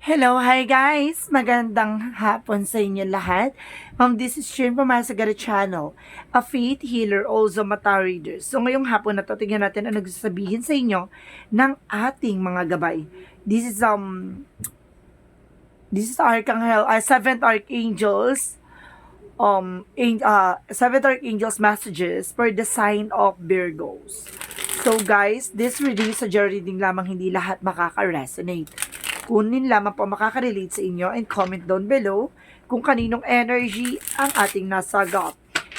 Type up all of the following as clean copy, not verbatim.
Hello, hi guys! Magandang hapon sa inyo lahat. This is Shin from Masagara Channel, a faith healer, also mata reader. So ngayong hapon na to, tingnan natin ang nagsasabihin sa inyo ng ating mga gabay. This is Archangel, seventh Archangels, seventh Archangels messages for the sign of Virgos. So guys, this reading sa reading lamang, hindi lahat makaka-resonate. Kunin lamang po makaka-relate sa inyo and comment down below kung kaninong energy ang ating nasagap.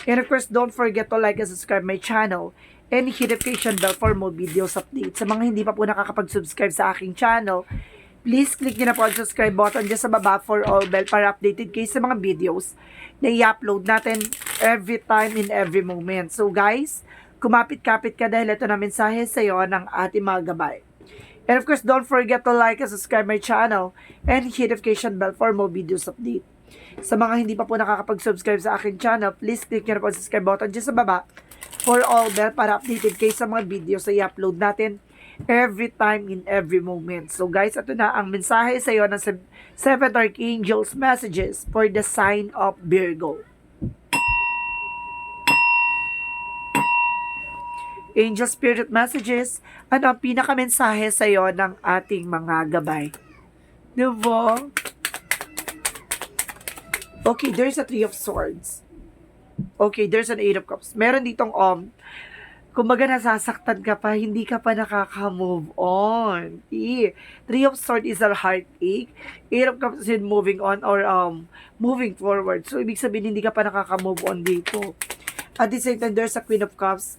And of course, don't forget to like and subscribe my channel and hit the notification bell for more videos updates. Sa mga hindi pa po nakakapag-subscribe sa aking channel, please click nyo na po ang subscribe button dyan sa baba for all bell para updated kayo sa mga videos na i-upload natin every time in every moment. So guys, kumapit-kapit ka dahil ito na mensahe sa iyo ng ating mga gabay. And of course, don't forget to like and subscribe my channel and hit the notification bell for more videos update. Sa mga hindi pa po nakakapag-subscribe sa akin channel, please click nyo na po ang subscribe button dyan sa baba for all bell para updated kayo sa mga videos na i-upload natin every time in every moment. So guys, ito na ang mensahe sa iyo ng 7 Archangels messages for the sign of Virgo. Angel Spirit Messages, ano ang pinakamensahe sa iyo ng ating mga gabay? Diba? Okay, there's a Three of Swords. Okay, there's an Eight of Cups. Meron ditong kumbaga nasasaktan ka pa, hindi ka pa nakaka-move on. Three of Swords is a heartache. Eight of Cups is moving on or moving forward. So, ibig sabihin, hindi ka pa nakaka-move on dito. At the same time, there's a Queen of Cups.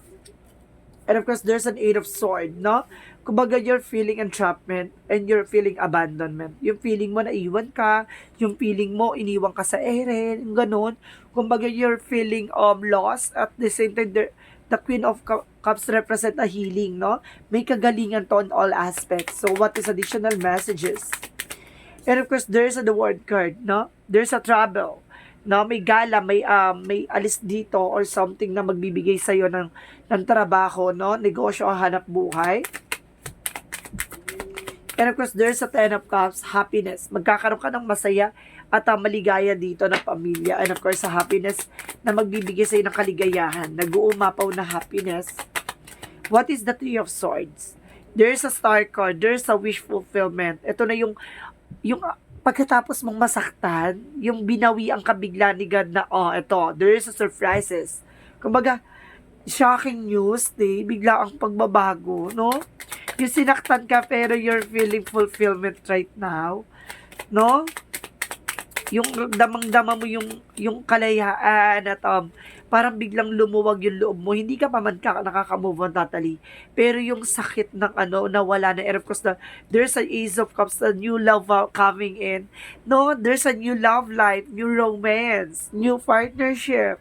And of course, there's an Eight of Swords, no? Kumbaga, you're feeling entrapment and you're feeling abandonment. Yung feeling mo naiwan ka, yung feeling mo iniwan ka sa ere, yung ganun. Kumbaga, you're feeling lost. At the same time, the Queen of Cups represent a healing, no? May kagalingan to on all aspects. So, what is additional messages? And of course, there's the word card, no? There's a trouble. No, may gala, may alis dito or something na magbibigay sa iyo ng trabaho, no, negosyo o hanap buhay. And of course, there's a Ten of Cups, happiness. Magkakaroon ka ng masaya at maligaya dito ng pamilya. And of course, sa happiness na magbibigay sa iyo ng kaligayahan, nag-uumapaw na happiness. What is the Three of Swords? There's a star card, there's a wish fulfillment. Ito na yung pagkatapos mong masaktan, yung binawi ang kabigla ni God na, ito, there is a surprises. Kumbaga, shocking news, bigla ang pagbabago, no? Yung sinaktan ka pero you're feeling fulfillment right now, no? Yung damang-dama mo yung kalayaan at parang biglang lumuwag yung loob mo. Hindi ka pa man nakaka-move on totally. Pero yung sakit ng nawala na. And of course, there's an Ace of Cups, a new love coming in. No, there's a new love life, new romance, new partnership.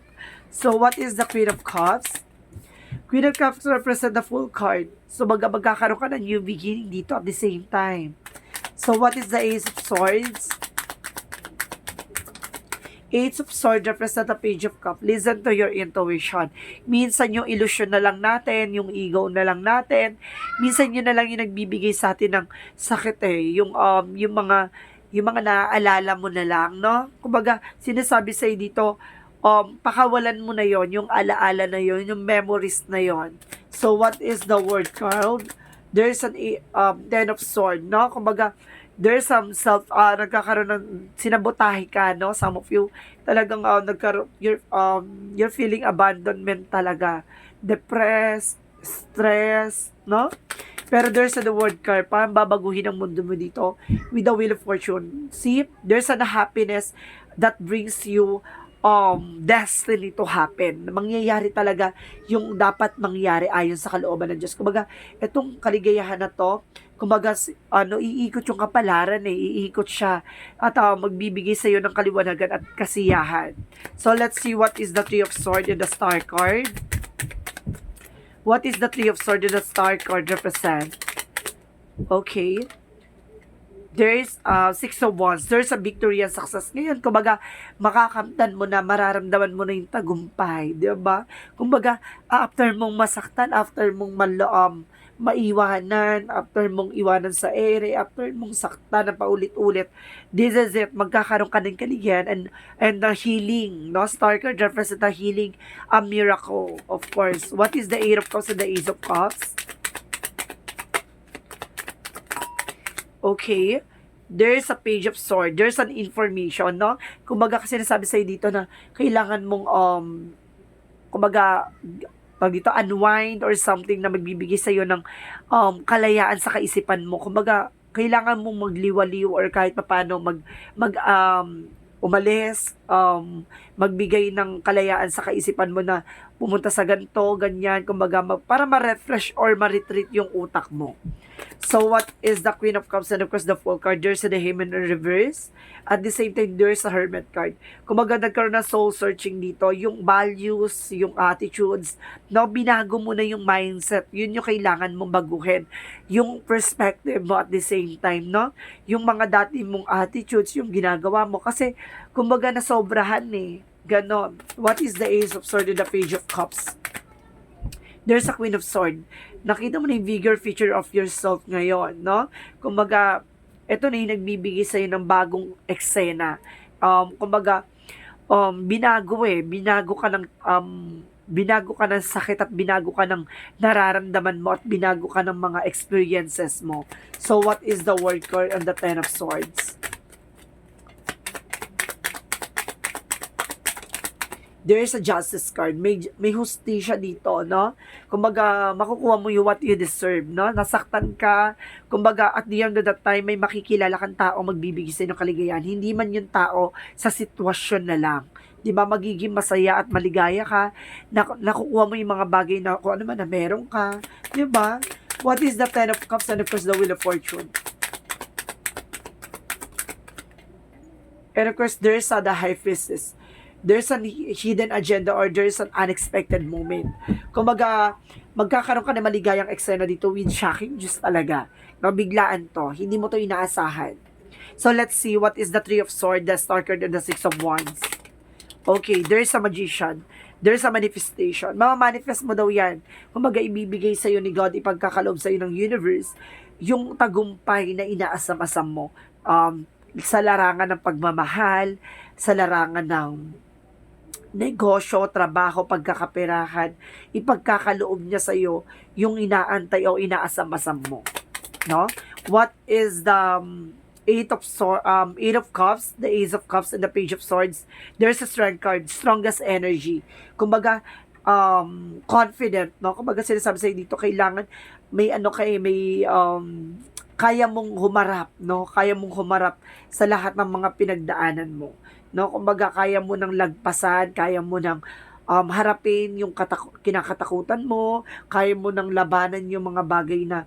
So, what is the Queen of Cups? Queen of Cups represent the full card. So, magkakaroon ka ng new beginning dito at the same time. So, what is the Ace of Swords? Eight of Swords represent a Page of Cups. Listen to your intuition. Minsan yung illusion na lang natin, yung ego na lang natin. Minsan yun na lang yung nagbibigay sa atin ng sakit yung mga naaalala mo na lang, no? Kumbaga, sinasabi sa'yo dito, pakawalan mo na yon, yung alaala na yon, yung memories na yon. So, what is the word card? There's an Ten of Swords, no? Kumbaga, there's some nagkakaroon ng sinabotahe ka, no? Some of you talagang you're feeling abandonment talaga, depressed, stress, no? Pero there's the word card, parang babaguhin ang mundo mo dito with the Wheel of Fortune. See, there's a happiness that brings you destiny to happen. Mangyayari talaga yung dapat mangyari ayon sa kalooban ng Diyos. Kumbaga, itong kaligayahan na to, kumbaga, iikot yung kapalaran iikot siya at magbibigay sa iyo ng kaliwanagan at kasiyahan. So, let's see what is the Three of Swords and the Star card. What is the Three of Swords and the Star card represent? Okay. There's Six of Wands. There's a victory and success. Ngayon, kumbaga, makakamtan mo na, mararamdaman mo na yung tagumpay. Di ba? Kumbaga, after mong masaktan, after mong maiwanan, after mong iwanan sa ere, after mong saktan na paulit-ulit, this is it, magkakaroon ka ng kaligayahan and the healing, no? Star card represent the healing, a miracle, of course. What is the Eight of Cups and the Ace of Cups? Okay. There's a Page of Sword. There's an information, no? Kumbaga kasi nasabi sa'yo dito na kailangan mong, kumbaga, pag dito, unwind or something na magbibigay sa'yo ng kalayaan sa kaisipan mo. Kumbaga, kailangan mong magliwaliw or kahit papaano umalis, magbigay ng kalayaan sa kaisipan mo na pumunta sa ganito, ganyan, kumbaga, para ma-refresh or ma-retreat yung utak mo. So, what is the Queen of Cups? And of course, the Fool card. There's the Hangman in reverse. At the same time, there's a Hermit card. Kumbaga, nagkaroon na soul searching dito. Yung values, yung attitudes, no, binago mo na yung mindset. Yun yung kailangan mong baguhin. Yung perspective mo at the same time, no? Yung mga dati mong attitudes, yung ginagawa mo. Kasi, kumbaga, nasobrahan eh. Ganon. What is the Ace of Swords and the Page of Cups? There's a Queen of Swords. Nakita mo na yung vigor feature of yourself ngayon, no? Kumbaga, ito na yung nagbibigay sa'yo ng bagong eksena. Kumbaga, binago ka ng sakit at binago ka ng nararamdaman mo at binago ka ng mga experiences mo. So, what is the word card on the Ten of Swords? There is a Justice card. May hustisya dito, no? Kumbaga, makukuha mo yung what you deserve, no? Nasaktan ka. Kumbaga, at the end of the time, may makikilala kang tao magbibigay sa'yo ng kaligayahan. Hindi man yung tao sa sitwasyon na lang. Di ba, magiging masaya at maligaya ka. Nakukuha mo yung mga bagay na kung ano man na meron ka. Di ba? What is the Ten of Cups and of course the Wheel of Fortune? And of course, there's the High Priestess. There's a hidden agenda or there's an unexpected moment. Kumbaga, magkakaroon ka na maligayang eksena dito with shocking news talaga. No, biglaan to. Hindi mo to inaasahan. So, let's see what is the Three of Swords, the Star card, and the Six of Wands. Okay, there's a Magician. There's a manifestation. Mamamanifest mo daw yan. Kumbaga, ibibigay sa'yo ni God, ipagkakaloob sa'yo ng universe, yung tagumpay na inaasam-asam mo. Sa larangan ng pagmamahal, sa larangan ng negosyo, trabaho, pagkakaperahan, ipagkakaloob niya sa iyo yung inaantay o inaasam-asam mo, no? What is the Eight of Cups, the Ace of Cups, and the Page of Swords? There's a Strength card, strongest energy. Kumbaga, confident, no? Kumbaga, sinasabi sa'yo dito, kailangan may kaya mong humarap, no? Kaya mong humarap sa lahat ng mga pinagdaanan mo. No, kumbaga kaya mo nang lagpasan, kaya mo nang harapin yung kinakatakutan mo, kaya mo nang labanan yung mga bagay na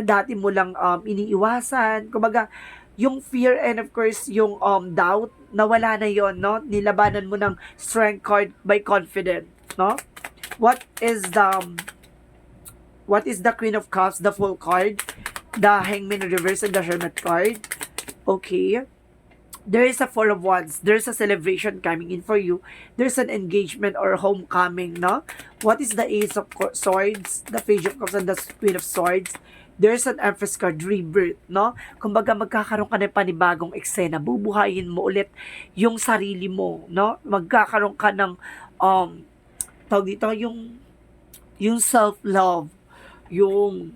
dati mo lang iniiwasan. Kumbaga, yung fear and of course yung doubt, nawala na yon, no? Nilabanan mo ng Strength card by confident, no? What is the Queen of Cups, the Fool card, the Hangman reverse, and the Hermit card? Okay. There is a Four of Wands. There's a celebration coming in for you. There's an engagement or homecoming, no? What is the Ace of Swords, the Page of Cups, and the Queen of Swords? There's an Empress card, rebirth, no? Kumbaga, magkakaroon ka ng panibagong eksena. Bubuhayin mo ulit yung sarili mo, no? Magkakaroon ka ng, tawag dito, yung self-love, yung,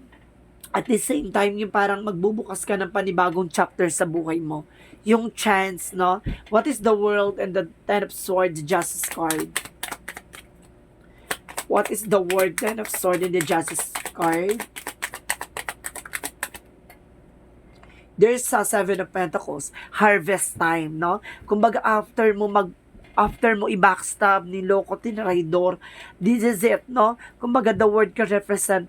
at the same time, yung parang magbubukas ka ng panibagong chapter sa buhay mo. Yung chance, no? What is the World and the Ten of Swords, Justice card? What is the World, Ten of Swords, and the Justice card? There's a Seven of Pentacles, harvest time, no? Kumbaga, after mo i-backstab, niloko, tinraidor, this is it, no? Kumbaga, the word can represent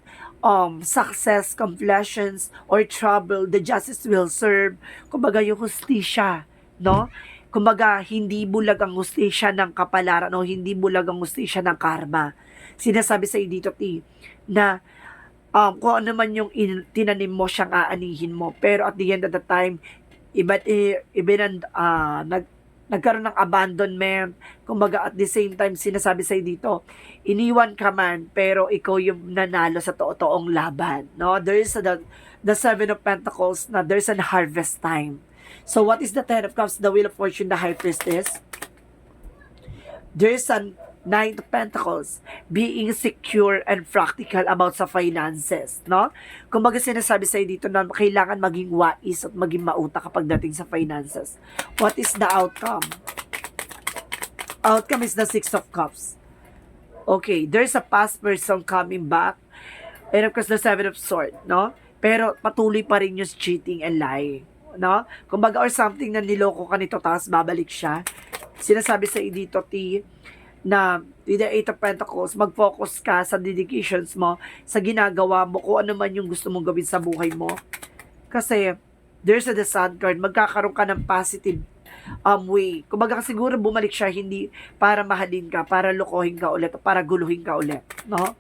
success, completions, or trouble. The justice will serve. Kumbaga, yung hustisya, no? Kumbaga, hindi bulag ang hustisya ng kapalaran o hindi bulag ang hustisya ng karma. Sinasabi sa dito, T, na kung ano man yung tinanim mo, siyang aanihin mo. Pero at the end of the time, nagkaroon ng abandonment. Kumbaga at the same time, sinasabi sa'yo dito, iniwan ka man, pero ikaw yung nanalo sa totoong laban. No? There is the Seven of Pentacles na there's an harvest time. So what is the Ten of Cups, the Wheel of Fortune, the High Priestess? There's an Nine of Pentacles, being secure and practical about sa finances, no? Kumbaga sinasabi sa'yo dito na kailangan maging wais at maging mauta kapag dating sa finances. What is the outcome? Outcome is the Six of Cups. Okay, there's a past person coming back, and of course the Seven of Swords, no? Pero patuloy pa rin yung cheating and lying, no? Kumbaga or something na niloko ka nito tapos babalik siya. Sinasabi sa'yo dito, T, na with the Eight of Pentacles, mag-focus ka sa dedications mo, sa ginagawa mo, kung ano man yung gusto mong gawin sa buhay mo. Kasi, there's the Sun card, magkakaroon ka ng positive way. Kumbaga siguro bumalik siya, hindi para mahalin ka, para lokohin ka ulit, para guluhin ka ulit. No?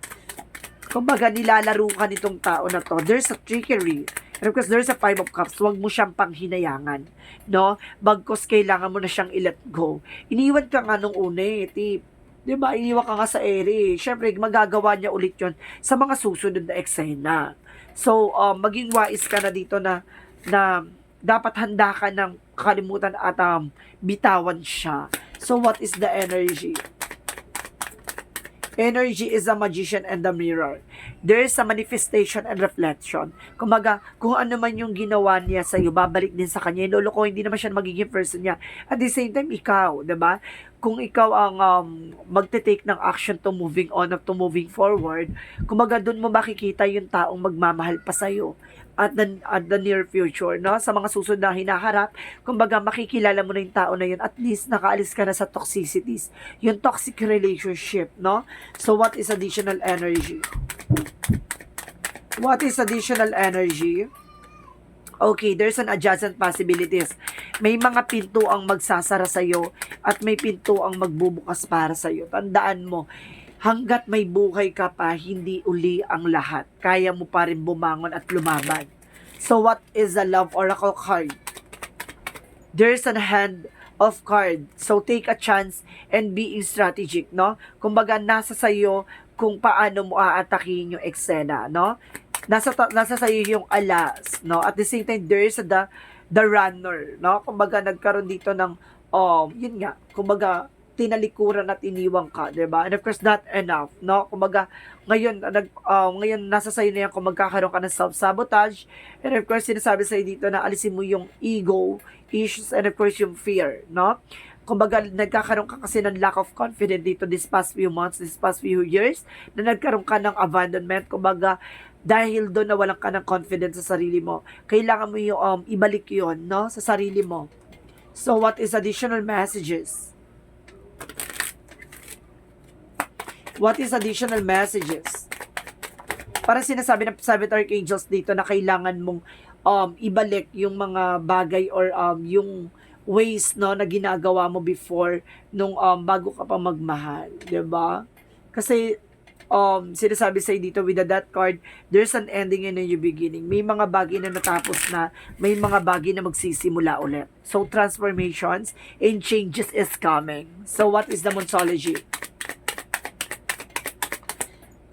Kumbaga, nilalaro ka nitong tao na to. There's a trickery. And of course, there's a Five of Cups. Huwag mo siyang panghinayangan. No? Bagkos kailangan mo na siyang i-let go. Iniwan ka nga nung una tip. Diba? Iniwan ka nga sa ere. Siyempre, magagawa niya ulit yon sa mga susunod na eksena. So, maging wais ka na dito na dapat handa ka ng kalimutan at bitawan siya. So, what is the energy? Energy is a magician and the mirror. There is a manifestation and reflection. Kumaga, kung ano man yung ginawa niya sa iyo, babalik din sa kanya. Lolo ko, hindi naman siya magiging person niya. At the same time, ikaw, diba? Kung ikaw ang magte-take ng action to moving on, to moving forward, kumaga, dun mo makikita yung taong magmamahal pa sa iyo at the near future, no? Sa mga susunod na hinaharap, kumbaga makikilala mo na yung tao na yun, at least nakaalis ka na sa toxicities, yung toxic relationship, no? So what is additional energy? What is additional energy? Okay, there's an adjacent possibilities. May mga pinto ang magsasara sa'yo at may pinto ang magbubukas para sa'yo. Tandaan mo, hanggat may buhay ka pa, hindi uli ang lahat. Kaya mo pa rin bumangon at lumaban. So what is the Love Oracle card? There's a Hand of card. So take a chance and being strategic, no? Kumbaga nasa sayo kung paano mo aatakihin yung eksena, no? Nasa sayo yung alas, no? At the same time, there's the runner, no? Kumbaga nagkaroon dito ng yun nga, kumbaga tinalikuran at iniwang ka, 'di ba? And of course, not enough, no? Kumbaga, ngayon nasa sayo na yan kung magkakaroon ka ng self-sabotage. And of course, sinasabi sa'yo dito na alisin mo yung ego issues and of course yung fear, no? Kumbaga, nagkakaroon ka kasi ng lack of confidence dito this past few months, this past few years, na nagkaroon ka ng abandonment. Kumbaga, dahil doon na walang ka ng confidence sa sarili mo, kailangan mo yung ibalik yon, no? Sa sarili mo. So, what is additional messages? What is additional messages? Para sinasabi ng Seven Archangels dito na kailangan mong ibalik yung mga bagay or yung ways, no, na ginagawa mo before nung bago ka pa magmahal, 'di ba? Kasi sinasabi sa'yo dito with the Death card, there's an ending and a new beginning. May mga bagay na natapos na, may mga bagay na magsisimula ulit. So transformations and changes is coming. So what is the Monsology?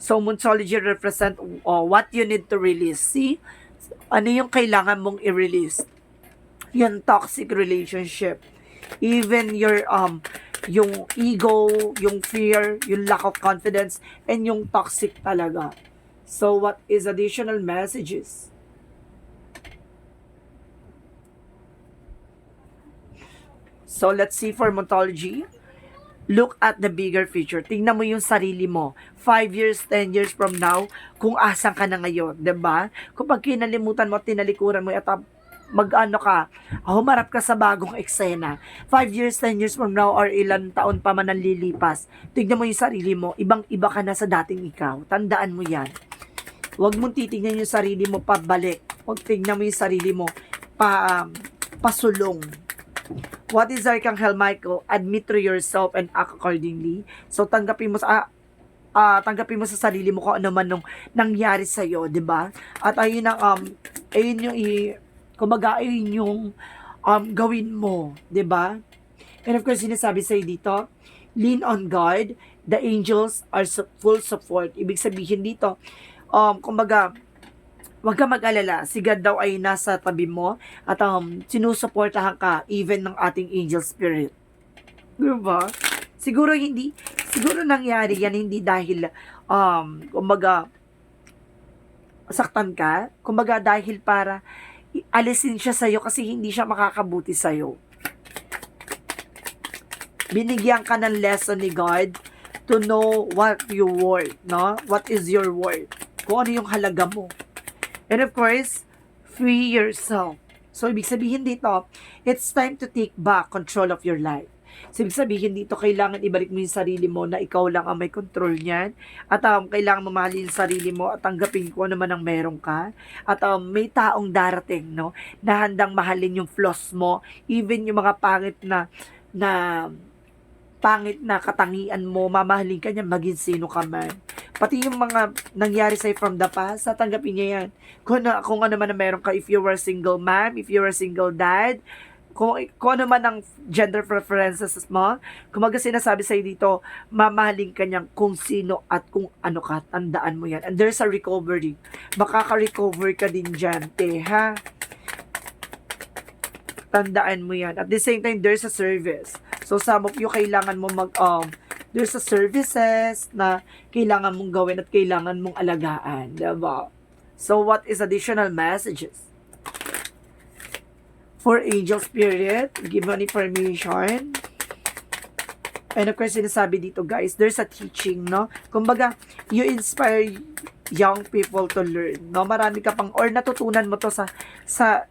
So, Monsology represent what you need to release. See? Ano yung kailangan mong i-release? Yung toxic relationship. Even your, yung ego, yung fear, yung lack of confidence, and yung toxic talaga. So, what is additional messages? So, let's see for Monsology. Look at the bigger picture. Tingnan mo yung sarili mo. 5 years, 10 years from now, kung asan ka na ngayon, 'di ba? Kung pag kinalimutan mo, tinalikuran mo at mag-ano ka, humarap ka sa bagong eksena. 5 years, 10 years from now, or ilan taon pa man ang lilipas, tingnan mo yung sarili mo, ibang-iba ka na sa dating ikaw. Tandaan mo yan. Huwag mong titignan yung sarili mo pabalik. Huwag tingnan mo yung sarili mo pasulong. What is Archangel Michael? Admit to yourself and act accordingly. So, tanggapin mo sa sarili mo kung ano man nung nangyari sa'yo, di ba? At ayun ang, ayun yung, kumbaga, ayun yung gawin mo, di ba? And of course, sinasabi sa'yo dito, lean on God, the angels are full support. Ibig sabihin dito, kumbaga, huwag ka mag-alala, si God daw ay nasa tabi mo at sinusuportahan ka even ng ating angel spirit. Diba? Siguro nangyari yan hindi dahil, kumbaga, saktan ka, kumbaga dahil para alisin siya sa'yo kasi hindi siya makakabuti sa'yo. Binigyan ka ng lesson ni God to know what you worth, no? What is your worth? Kung ano yung halaga mo. And of course, free yourself. So, ibig sabihin dito, it's time to take back control of your life. So, ibig sabihin dito, kailangan ibalik mo yung sarili mo na ikaw lang ang may control niyan. At kailangan mamahalin yung sarili mo at tanggapin kung ano man ang meron ka. At may taong darating, no, na handang mahalin yung flaws mo. Even yung mga pangit na katangian mo, mamahalin ka niya maging sino ka man. Pati yung mga nangyari sa'yo from the past, tatanggapin niya yan. Kung ano man na meron ka, if you were single mom, if you were single dad, kung ano man ang gender preferences mo, kumaga sinasabi sa'yo dito, mamahalin ka niyang kung sino at kung ano ka, tandaan mo yan. And there's a recovery. Makaka-recover ka din dyan, ha? Tandaan mo yan. At the same time, there's a service. So, some of you, kailangan mo there's a services na kailangan mong gawin at kailangan mong alagaan. Diba? So, what is additional messages? For angel spirit, give me information. And of course, sinasabi dito, guys, there's a teaching, no? Kumbaga, you inspire young people to learn, no? Marami ka pang, or natutunan mo to sa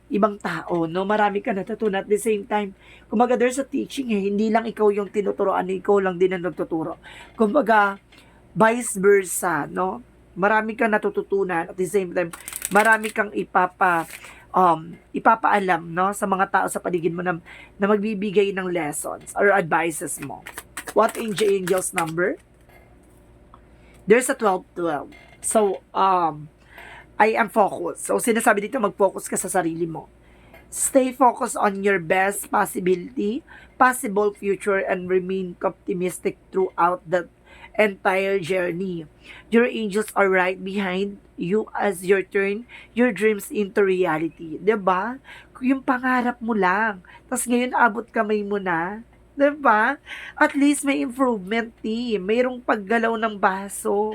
ibang tao, no? Marami ka natutunan at the same time. Kumbaga, there's a teaching, hindi lang ikaw yung tinuturoan, ikaw lang din ang nagtuturo. Kumbaga, vice versa, no? Marami kang natututunan at the same time, marami kang ipapaalam, no, sa mga tao sa paligid mo na magbibigay ng lessons or advices mo. What angel's number? There's a 12-12. So, I am focused. So, sinasabi dito, mag-focus ka sa sarili mo. Stay focused on your best possible future, and remain optimistic throughout the entire journey. Your angels are right behind you as you turn your dreams into reality. 'Di ba? Yung pangarap mo lang. Tapos ngayon abot kamay mo na. 'Di ba? At least may improvement, mayroong paggalaw ng baso.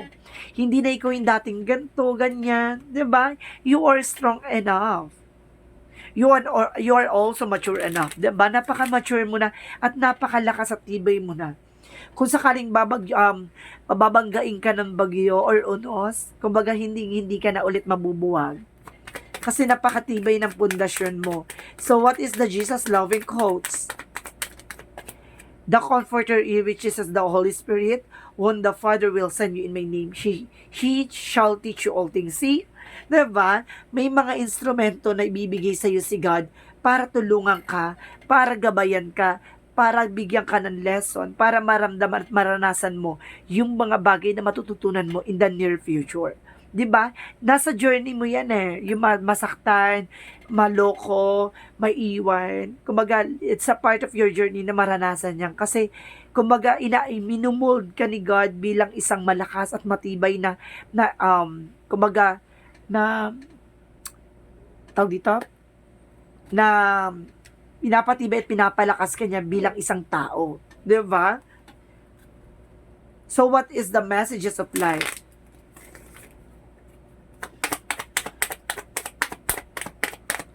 Hindi na ikaw yung dating ganto, ganyan. 'Di ba? You are strong enough. You are also mature enough. 'Di ba? Napaka-mature mo na at napakalakas at tibay mo na. Kung sakaling babanggain ka ng bagyo or unos, kumbaga hindi ka na ulit mabubuwag. Kasi napakatibay ng pundasyon mo. So what is the Jesus loving quotes? The Comforter, which is the Holy Spirit, whom the Father will send you in my name. He shall teach you all things. See? Diba? May mga instrumento na ibibigay sa iyo si God para tulungan ka, para gabayan ka, para bigyan ka ng lesson, para maramdaman at maranasan mo yung mga bagay na matututunan mo in the near future. 'Di ba? Nasa journey mo yan yung masaktan, maloko, maiwan. Kumbaga, it's a part of your journey na maranasan yan. Kasi, kumbaga, minumuld ka ni God bilang isang malakas at matibay kumbaga, tawag dito, na pinapatibay at pinapalakas ka niya bilang isang tao. Diba? So, what is the messages of life?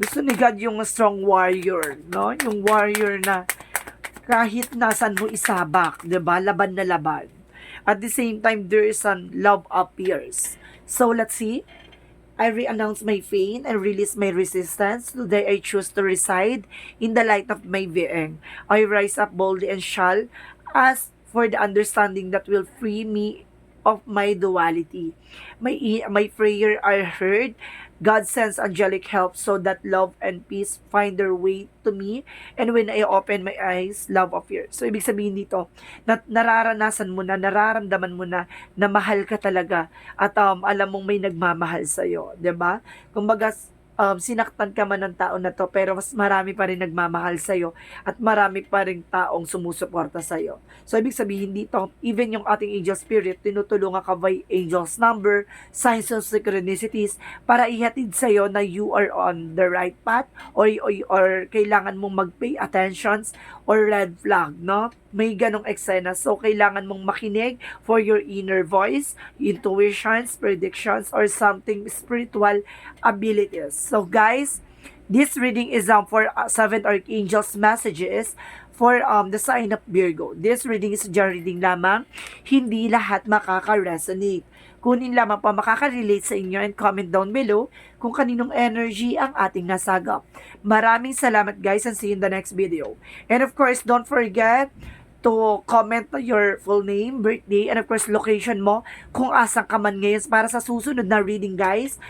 Gusto ni God yung strong warrior, no? Yung warrior na kahit nasan mo isabak, diba? Laban na laban. At the same time, there is some love appears. So, let's see. I re-announce my pain and release my resistance. Today I choose to reside in the light of my being. I rise up boldly and shall ask for the understanding that will free me of my duality. My prayer are heard. God sends angelic help so that love and peace find their way to me. And when I open my eyes, love appears. So, ibig sabihin dito, nararanasan mo na, nararamdaman mo na mahal ka talaga. At alam mong may nagmamahal sa'yo. 'Di ba? Kumbaga, sinaktan ka man ng tao na 'to, pero mas marami pa rin nagmamahal sa'yo at marami pa ring taong sumusuporta sa'yo. So, ibig sabihin dito, even yung ating angel spirit, tinutulungan ka by angel's number, signs of synchronicities, para ihatid sa'yo na you are on the right path, or kailangan mong mag-pay attentions or red flag, no? May ganong eksena. So, kailangan mong makinig for your inner voice, intuitions, predictions, or something spiritual abilities. So, guys, this reading is for 7 archangels messages for the sign of Virgo. This reading is a reading lamang, hindi lahat makaka-resonate. Kunin lamang pa makaka-relate sa inyo and comment down below kung kaninong energy ang ating nasagap. Maraming salamat guys, and see you in the next video. And of course, don't forget to comment your full name, birthday, and of course location mo kung asan ka man ngayon para sa susunod na reading guys.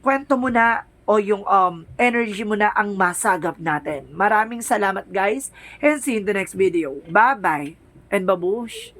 Kwento mo na o yung energy mo na ang masagap natin. Maraming salamat guys, and see you in the next video. Bye bye and babush.